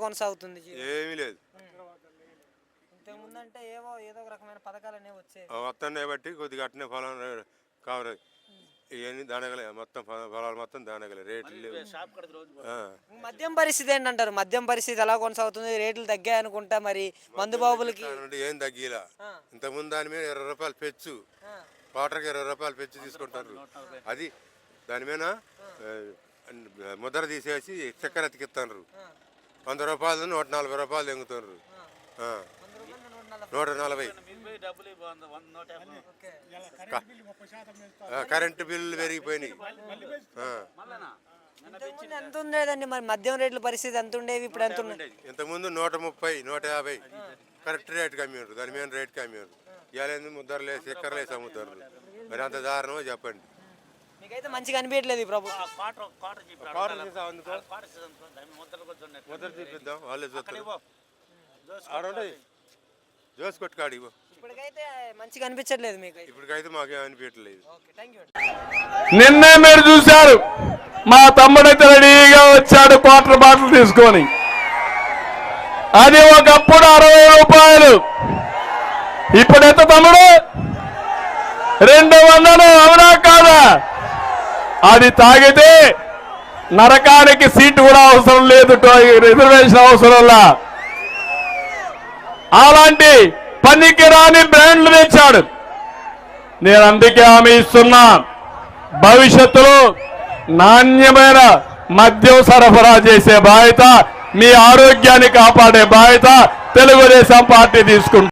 కొనసాగుతుంది? ఏమీ లేదు. ఇంతకుముందంటే ఏదో ఒక రకమైన పథకాలు అనేవి వచ్చాయి. వస్తున్నాయి బట్టి కొద్దిగా అట్నే పొలం కావాలి. ఇవన్నీ దానగలే, మొత్తం పొలాలు మొత్తం దానగలే, రేట్లు లేవు. మద్యం పరిస్థితి ఏంటంటారు? మద్యం పరిస్థితి ఎలా కొనసాగుతుంది? రేట్లు తగ్గాయి అనుకుంటా, మరి మందు బాబులకి ఏం తగ్గిలా. ఇంతకుముందు దాని మీద 20 రూపాయలు పెచ్చు, వాటర్కి 20 రూపాయలు పెచ్చు తీసుకుంటారు. అది దాని మీద ముద్ర తీసేసి చక్కెర ఎత్తికిస్తారు. 100 రూపాయలు 140 రూపాయలు తెంగుతారు. 140. కరెంటు బిల్లు పెరిగిపోయినాయి. ఎంత ఉండేదండి మరి మద్యం రేట్ల పరిస్థితి? ఎంత ఉండేవి, ఇప్పుడు ఎంత ఉన్నాయి? ఇంతకుముందు 130, 150 కరెక్ట్ రేట్కి అమ్మారు. దాని మీద రేట్కి అమ్మారు. ఇవాళ ముద్దరలే చక్కెరలేసి అమ్ముతారు. మరి అంత దారుణమో చెప్పండి. మీకైతే మంచిగా అనిపించట్లేదు ఈ ప్రభుత్వం? ముద్ర చూపిద్దాం, వాళ్ళే చూస్తారు. జోస్ కొట్టుకాడు ఇప్పటికైతే మంచిగా అనిపించట్లేదు మీకు? ఇప్పటికైతే మాకేం అనిపించట్లేదు. నిన్నే మీరు చూశారు, మా తమ్ముడైతే రెడీగా వచ్చాడు క్వార్టర్ బాటిల్ తీసుకొని. అది ఒకప్పుడు 60 రూపాయలు, ఇప్పుడు ఎంత తమ్ముడు? 200. అవునా కాదా? అది తాగితే నరకానికి సీటు కూడా అవసరం లేదు, రిజర్వేషన్ అవసరంలా. అలాంటి పనికి రాని బ్రాండ్లు తెచ్చాడు. నేను అందుకే హామీ ఇస్తున్నా, భవిష్యత్తులో నాణ్యమైన మద్యం సరఫరా చేసే బాధ్యత, మీ ఆరోగ్యాన్ని కాపాడే బాధ్యత తెలుగుదేశం పార్టీ తీసుకుంటుంది.